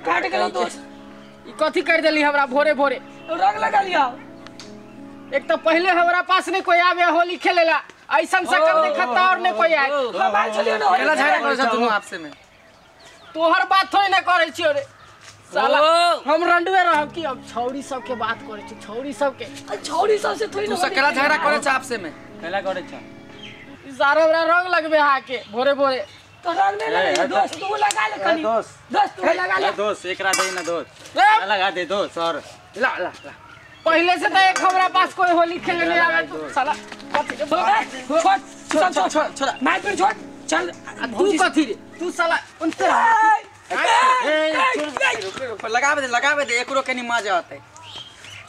काट गेलो दोस्त। ई कथी कर देली हमरा भोरे भोरे रंग लगा लिया। एक तो पहले हमरा पास नहीं कोई आवे होली खेलेला ऐसा सकल दिखता और नहीं कोई आए मोबाइल चलियो ना केला झगड़ा करे छ दुनु आपसे में तोहर बात थोड़ी ना करे छियो रे साला हम रंडुए रह कि अब छौरी सब के बात करे छी छौरी सब के छौरी सब से थोड़ी तू से केला झगड़ा करे छ आपसे में केला करे छ सारा हमरा रंग लगबे हाके भोरे भोरे तो रंग नहीं लगे दोस्त तू लगा ले कनी दोस्त तू लगा ले दोस्त एकरा दे ना दोस्त लगा दे दोस्त और ला ला ला पहले से तो एक हमरा पास कोई होली खेलने नहीं आवे तू साला छोड़ मार पर छोड़ चल तू कथी रे तू साला उनसे लगावे दे एकरो कनी मजा आते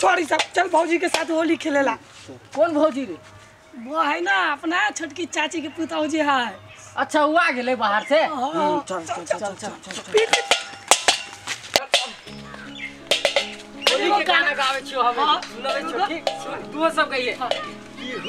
छोड़ी सब चल भौजी के साथ होली खेलेला। कौन भौजी रे वो है ना अपना छोटकी चाची के पुतौ जी है। अच्छा हुआ गेले बाहर से चल गाना गावे छियो हम सुनावे छियो ठीक तू सब कहिए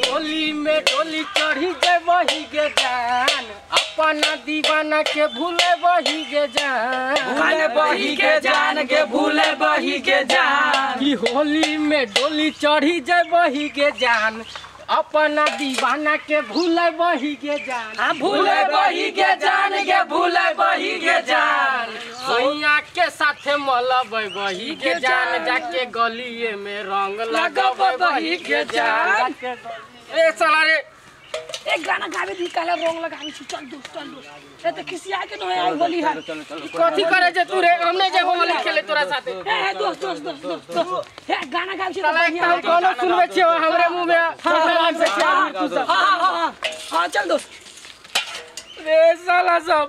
होली में डोली चढ़ी गए वही गे जान अपना दीवाना के भूले वही गे जान भूले वही के जान के भूले वही के जान ई होली में डोली चढ़ी जाए वही गे जान अपना दीवाना के भूले वही के जान भूले वही के जान के भूले वही के जान सैया के साथे मलबै वही के जान जाके गलिए में रंग लगाबै वही के जान ए साला रे एक गाना गावे दी काला रंग लगावे छी चल दोस्त ए तो किसी आके न है होली है कथी करे जे तू रे हमने जे होली खेले तोरा साथे ए दोस्त हे गाना गावे छी साला एक हम कोनो सुनबे छियो हमरे मुंह में फफड़ान से क्या तू सब हां चल दोस्त रे साला सब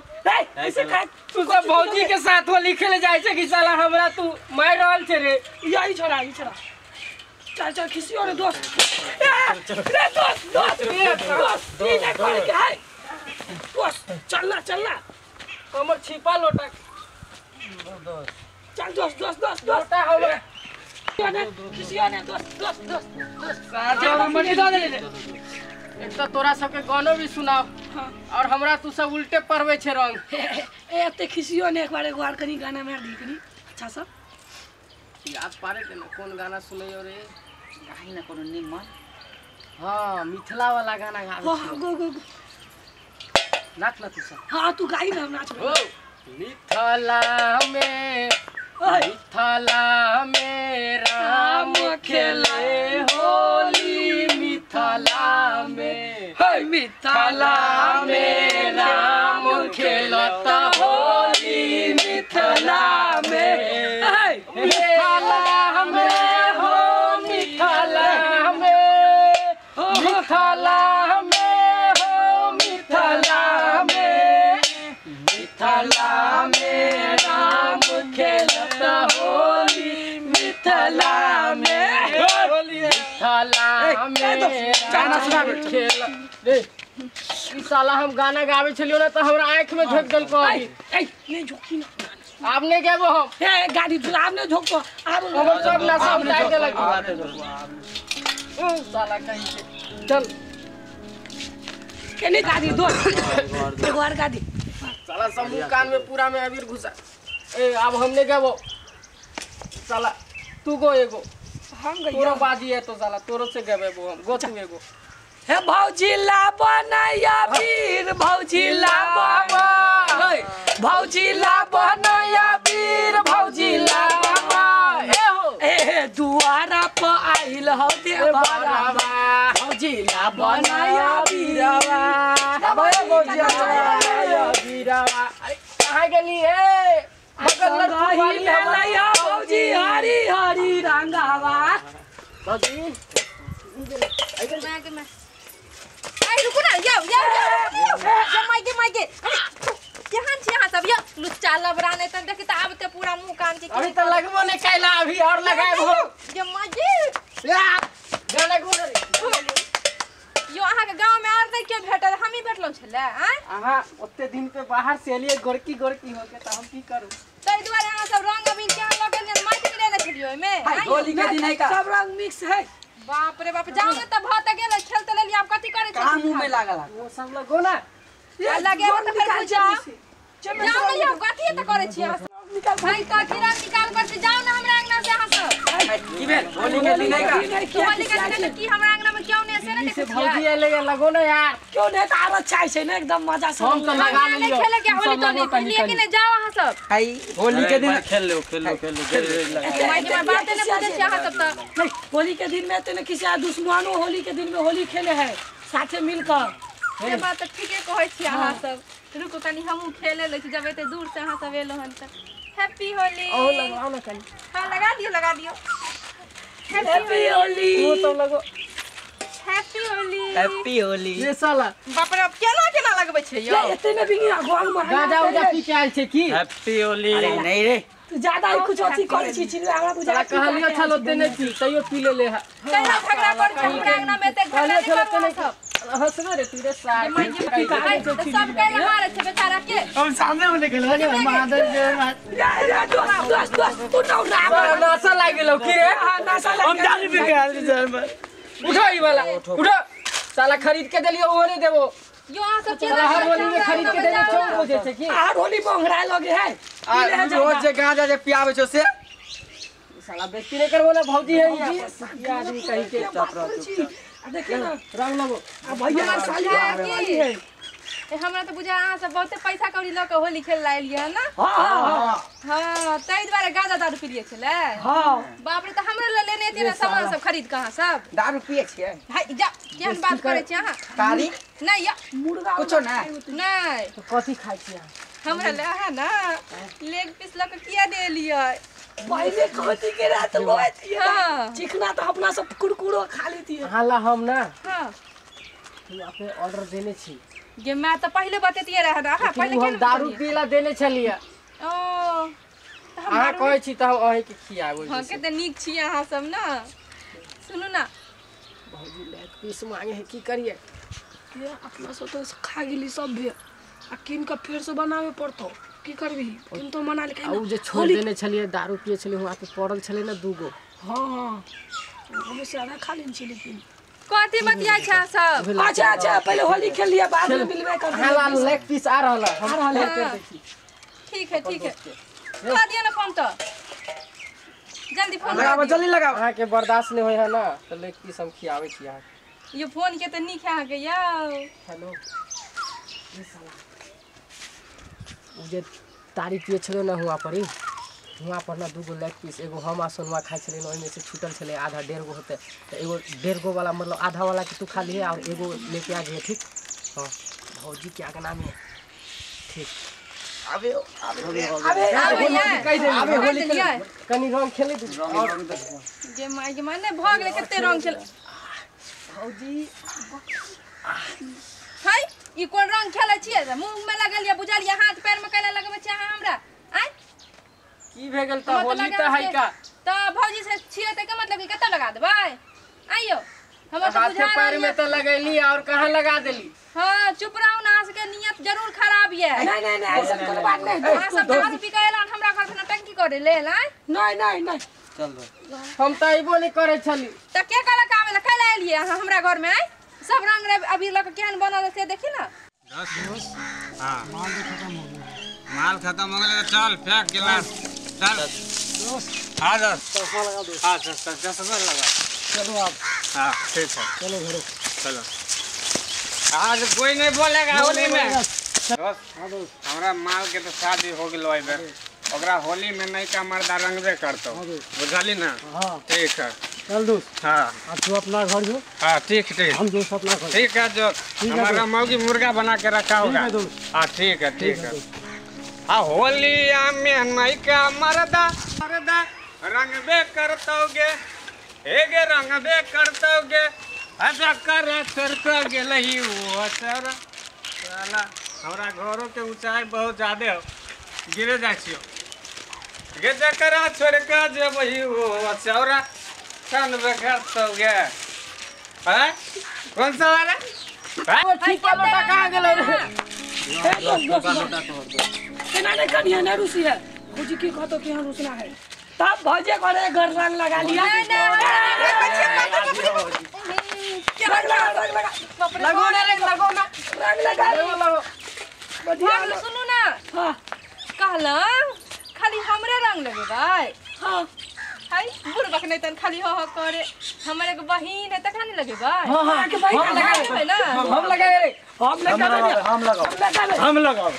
ऐसे का तू सब भौजी के साथ होली खेले जाय छे कि साला हमरा तू मार रहल छे रे यही छोड़ा चल किसी और दोस्त रे दोस्त ठीक है कर के है दोस्त चलना हमर छिपा लोटा चल दोस्त लोटा हमर किसी और ने दोस्त साजा हमर दे दे एक तो तोरा सबके गानो भी सुनाओ और हमरा तू सब उल्टे पढ़वे छे रंग ए ते खिसियो ने एक बार कनी गाना मार दी कनी अच्छा सब याद पारे के ना कौन गाना सुनैयो रे गाई ना कोनो निमन हां मिथिला वाला गाना गावे गो नाच ना तू सब हां तू गाई ना नाच मिथिला में राम खेले होली मिथिला में राम खेलता होली मिथिला में साला हम गाना गावे छलियो ना तो हमरा आंख में झोंक देल को नहीं झोंकी ना आप नहीं गेबो हम ए गाड़ी आप ने झोंको आप हम सब ना सब जाए के लगी साला कहीं से चल केने गाड़ी दो एक बार गाड़ी साला सब कान में पूरा में अबीर घुसा ए अब हमने गेबो साला तू गो एगो हम गई तोरो बाजी है तो साला तोरो से गेबो हम गो तू एगो हे भौजी ला बनैया वीर भौजी ला बाबा भौजी ला बनैया वीर भौजी ला बाबा ए दुआरा पे आइल हो देवरा भौजी ला बनैया वीरवा अबे भौजी वीरवा अरे कहां गेली ए बगल रही लैया भौजी हरी हरी रंगावा भौजी आई रुको ना जाओ माइके यहाँ सब ये लुच्चा लबराने तन देखि त आबते पूरा मुंह कान के अभी तो लगबो नहीं कैला अभी और लगाए हो ये मजे गाना गुन रे यो अहाँ के गांव में और नहीं क्यों भेटल हम ही भेटलो छले हैं अहाँ ओते दिन पे बाहर से एलिए गोरकी गोरकी होके त हम की करू तै दुआरे अहाँ सब रंग अबीर क्या लगे ने माटी मिले न खेलियो में होली के दिन है का सब रंग मिक्स है बाप रे बाप जाओगे त भात गेल खेलते लेली आप कथि करे छी कहां मुंह में लागल वो सब लोग हो ना लगे हो त फिर जाओ जाओ नहीं आप कथि त करे छी निकाल भाई का किरान निकाल करके जाओ ना हमरा अंगना से यहाँ सब की भेल होली के दिन है का होली का दिन की हमरा अंगना में क्यों नहीं ऐसे ना से देखिए भौजी आले लगो ना यार क्यों नहीं तो आर अच्छा है ना एकदम मजा से हम तो लगा नहीं लियो खेले के होली तो नहीं लिए कि नहीं जाओ यहाँ सब हाय होली के दिन खेल लो भाई के बात नहीं पूछे यहाँ सब तो नहीं, होली के दिन में तेने किसी दुश्मनों होली के दिन में होली खेले हैं साथे मिलकर। ये बात तो ठीके कहै छी अहाँ सब रुको तनी हमहू खेले ले छी जब एते दूर से अहाँ सब एलो हन त हैप्पी होली ओ लगाओ ना कनी हां लगा दियो हैप्पी होली वो तो लगो हैप्पी होली हैप्पी होली ये साला बाप रे केना लगबै छै यो इतने में भी गोल में गाजा उजा पी के आइल छे की हैप्पी होली अरे नहीं रे तू ज्यादा ही कुछ अथी करे छी चिल्ला हमरा बुझा साला कहलियो छलो देने छी तइयो पी ले ले कहिया झगड़ा कर छी हमरा अंगना में एते झगड़ा नहीं करू सब हंसबे रे तीरे साल मैं जी कहै सब कहले मारे छै बेचारा के हम सामने में निकल लगे महादेव जे या दोस्त तू ना नशा लाग गेलो की रे नशा हम जानी पे गया सर में उठो ई वाला उठो साला खरीद के देलियो ओने देबो यो अहाँ सब साला हर होली में खरीद के देलियो चौक बजे छै की आर होली बंगड़ा लगे है रोज जे गांजा जे पियावे छो से साला बेइज्जती नहीं करबो ना भौजी है ये आदमी कहि के देखिए ना रंग लगो अब भैया साली वाली है हमरा तो बुझा अहाँ सब बहुते पैसा कौड़ी ल के होली खेल लाइलिए है ना हां हां तै द्वारा गाजा दारू पी लिए छले हां बाप रे त हमरा ले लेने थिए ना सामान सब खरीद कहां सब दारू पिए छिए भाई जा केहन बात करे छी अहाँ कारी नहीं या मुर्गा कुछो ना नहीं तो कथी खाइ छी हमरा ले है ना लेग पीस ल के किया दे लिए पहले कथी के रात होत हां चिकना तो अपना सब कुरकुरो खा लेती है हाला हम ना हां तू आपे ऑर्डर देने छी ये मैं तो पहले बतेतिए रहा ना हां पहले हम दारू पीला देने छलिए ओ अहाँ कहै छी त हम अहि के खियाबो हां कते नीक छी अहाँ सब ना सुनु ना भौजी ले पीस मांगे है की करिए ये अपना सब तो खा गेली सब भी आ किन का फिर से बनावे पड़तो की करबी किन तो मना ले आ उ जे छोड़ देने छलिए दारू पिए छलिए वहां पे पड़ल छले ना दूगो हां हमें सारा खा लेन छी लेकिन कथी बतिया छ सब अच्छा पहले होली खेल लिया बाद में मिलवे कर हाला लेग पीस आ रहल हम कर दै छी ठीक है लगा दिया ना फोन तो जल्दी फोन लगाओ जल्दी लगाओ अहाँ के बर्दाश्त नहीं होय है ना तो लेग पीस हम खियावे छी अहाँ ये फोन के तो नीक है के या हेलो उ जे तारी पिए छलो ना हुआ पर हुआ पर ना दूगो लेग पीस एगो हम आ सोनवा खाइ छले ना ओइमे से छूटल छले आधा 1.5 गो होते तो एगो 1.5 गो वाला मतलब आधा वाला के तू खा लिए और एगो लेके आ गए ठीक हां भौजी के आगना में ठीक अबे अबे होली खेले कनी रंग खेले और जे माने भ गेले कते रंग खेल भौजी हाय ई कोन रंग खेले छिए मुंह में लगलिए बुझलिए हाथ पैर में कैला लगबै छी अहाँ हमरा आय की भे गेल त होली त है का त भौजी से छिए त के मतलब कि कत लगा देबै आइयो हम तो बुझा पैर में तो लगैली और कहां लगा देली हां चुप रहो ना के नियत जरूर खराब है नहीं ऐसा कोई बात नहीं अहाँ सब दारू पी के एलन हमरा घर में टंकी करे ले लाय नहीं चल दो हम त आइबो नहीं करे छली त के करे का आवेला कैला एलिए अहाँ हमरा घर में आय सब रंग रे अभी लग केहन बनल से देखी ना हां माल खत्म हो गया चल फेंक गिलास चल हां चश्मा लगा दो हां चश्मा लगा चलो आप हां ठीक है चलो घरे चलो आज कोई नहीं बोलेगा होली में दोस्त हमरा माल के तो शादी हो गेलो आई बेर ओकरा होली में नहीं का मर्दा रंगबे करतो बुझली ना हां ठीक है चल दोस्त हां अब तू अपना घर जो हां ठीक हम जो अपना घर ठीक है जो हमारा मौगी मुर्गा बना के रखा होगा हाँ ठीक है हाँ होली में नहीं का मर्दा रंगबे करतोगे हेगे रंगबे करतोगे ऐसा कर गेलही वो साला हमरा घरों के ऊंचाई बहुत ज्यादा हो गिरे जाइ छियो गे जकरा छोड़ के जेबही वो चौरा रंगबे करतोगे हैं कौन सा वाला वो ठीक लोटा कहां गेलो रे केना नहीं कनिया ना रुसी है भौजी की कहतो कि हम रुसना है तब भौजी करे घर रंग लगा लिया लगो ना रंग लगा सुनू ना हां कहला खाली खाली हमरे रंग लगेबै हाँ हाय बुढ़बक नहीं तन खाली हो करे हमर एक बहिन है तखन नहीं लगेबै हाँ हाँ के भाई हम लगाएबै ना हम लगाए रे हम लगावे हम लगाओ हम हम लगाओ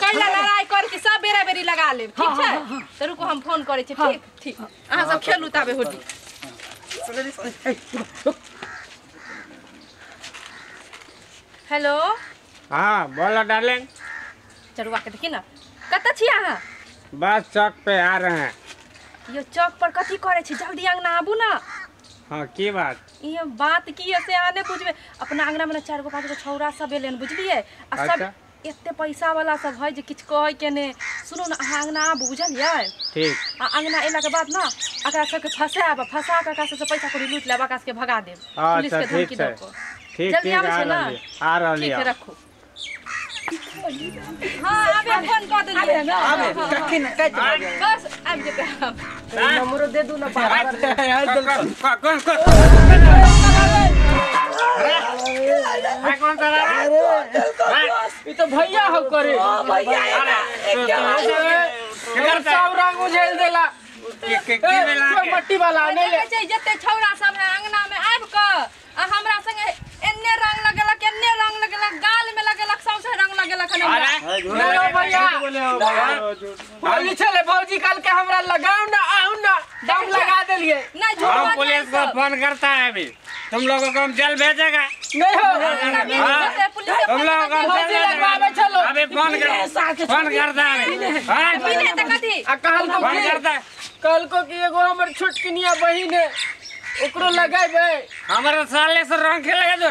कल्ला लड़ाई कर के सब बेरा बेरी लगा लेब ठीक छै त रुको हम फोन करै छी ठीक ठीक अहाँ सब खेलू ताबे होडी हेलो हाँ बोलो डार्लिंग। चरुआ के देखी ना कत छी अहाँ बस चौक पे आ रहे हैं। यो चौक पर कथी करे छी जल्दी अंगना आबू ना हाँ की बात? ये बात की है से आने बुझबे अपना अंगना में 4 गो 5 गो छौरा सब एलन बुझलिए आ सब अच्छा। एते पैसा वाला सब है जे किछ कहे के ने सुनो ना अहाँ अंगना आबू बुझलिए ठीक। आ अंगना एला के बाद ना एकरा सबके फसा के एकरा से पैसा कौड़ी लूट लेब एकरा सबके भगा देब पुलिस अच्छा के धमकी ठीक है। दऽ कऽ ठीक जल्दी ठीक आबै छै ना आ रही ठीक है है। रखो हां आबे फोन कर देलिए ना आबे कखी न कह बस आबि जेतै हम नंबर दे दू ना कौन कौन सा ई तो भैया हो करे सब रंग उझेल देला मट्टी वाला नहीं ले छै जते छौरा सब है अंगना में आबि क आ हमरा संगे एन्ने रंग लगेलक एन्ने रंग लगेलक गाल में लगेलक सौसे रंग लगेलक नहीं भैया बोली चले भौजी कल के हमरा लगाओ ना आओ ना दम लगा देलिए नहीं झूठ हम बात पुलिस को फोन करता है अभी। तुम लोगों को हम जेल भेजेगा। नहीं हो पुलिस तुम लोगों को हम भौजी जेल लगवावे चलो अभी फोन करता है अभी। पीने त कथी आ फोन करता है। कल को की एगो हमर छोटकिनिया बहिन है ओकरो लगाइबे हमारे साले से रंग खेलेगा जो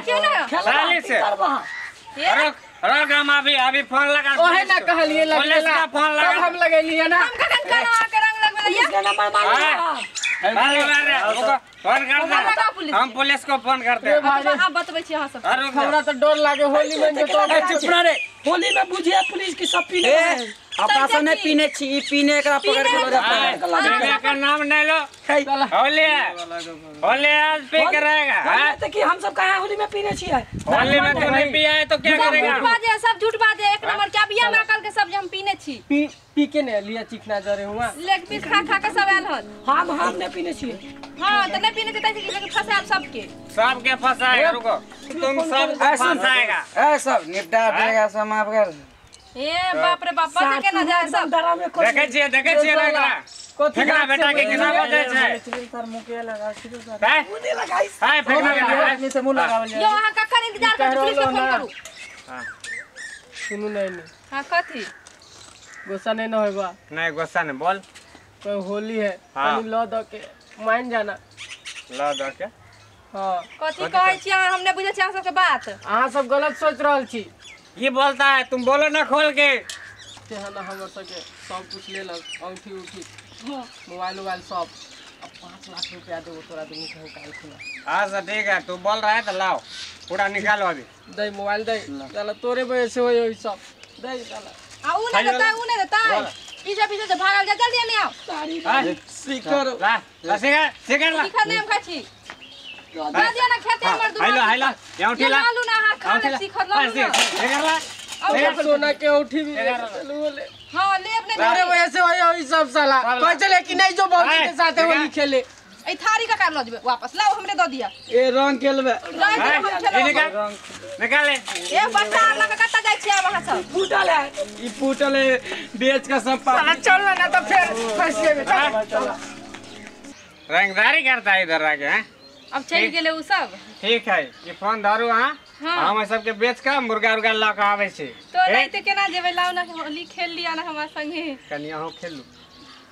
क्यों ना साले से रोक रोक हम अभी फोन लगा ओहे ना कहलिए पुलिस लगेला का फोन लगा तब हम लगेलिए ना हम कखन करवा के रंग लगवेलिए फोन करता हम पुलिस को फोन करते हैं। आप बतबै छी अहाँ सब हमरा तो डर लागे होली में तो चुप ना रे होली में बुझिए पुलिस की सब पीने अपना से नहीं पीने छी ई पीने एकरा पकड़ के ले जाता है पीने का नाम नहीं लो। होली आज पी के रहेगा। तो कि हम सब कहाँ होली में पीने छिए होली में तो नहीं पिया है तो क्या करेगा? सब झूठ बाजे एक नंबर क्या बिया में कल के सब हम पीने छी पी के ने लिया चिकना जरे हुआ लेग पीस खा के सब आयल हन हम नहीं पीने छिए हां त नहीं पीने त कि फसाब सबके सबके फंसाएगा। रुको तुम सब फंसाएगा। ए सब निपटा देगा समाप्त कर ए बाप रे बाप बजे के ना जाए सब डरा में देखे छिए रगड़ा फेंकना बेटा के किना बजे छै सर मुके लगा सीधे सर है मुंह लगाई है फेंकना बेटा अपने से मुंह लगावल यो अहाँ कखन इंतजार कर पुलिस के फोन करू सुनू नहीं हां कथी गुस्सा नहीं ना होगा नहीं गुस्सा नहीं बोल। कोई होली है हाँ। तनी लो दो के मान जाना ला दो के हां कथी कहै छी अहाँ हमने बुझै छी अहाँ सबके बात अहाँ सब गलत सोच रहल छी ये बोलता है तुम बोलो ना खोल के। तेहन हमर सबके सब कुछ ले लग औंठी उठी मोबाइल सब अब 5 लाख रुपया देबो तोरा दूनी कहीं काल खुला अच्छा ठीक है तू बोल रहा है तो लाओ पूरा निकालो अभी। दे मोबाइल दे चला तोरे वजह से होई सब दे चला आ उ नहीं देता पीछे पीछे से भागल जा जल्दी नहीं आओ सीकर ला ला सिगर ला शिखर नहीं हम खाई छी दादी ना खेते हमर दूर हेलो हेलो यहाँ उठी ला लालू ना हां खा ले शिखर लालू ना सिगर ला अब सोना के औठी भी चलो बोले हां ले अपने तोरे वजह से होई सब साला कोई चले कि नहीं जो बौजी के साथ होली खेले ए थारी का कर लो जबे वापस लाओ हमरे दे दिया ए रंग खेलबे हम ये निकाल निकाल ले। ए बच्चा लगा कत्ता जाय छी वहां से फूटल है ई फूटल है बेच का सब साला चल ना तो फिर फंस गए चल रंगदारी करता है इधर आके हैं। अब चल गेले उ सब ठीक है ये फोन दारू हाँ हाँ। हम सबके बेच का मुर्गा उर्गा ला के आवे छे तो नहीं तो केना जेबे लाओ ना होली खेल लिया ना हमार संगे कनिया हो खेलू।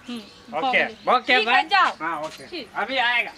ओके ओके ओके ठीक है जाओ हाँ ओके ठीक। अभी आएगा।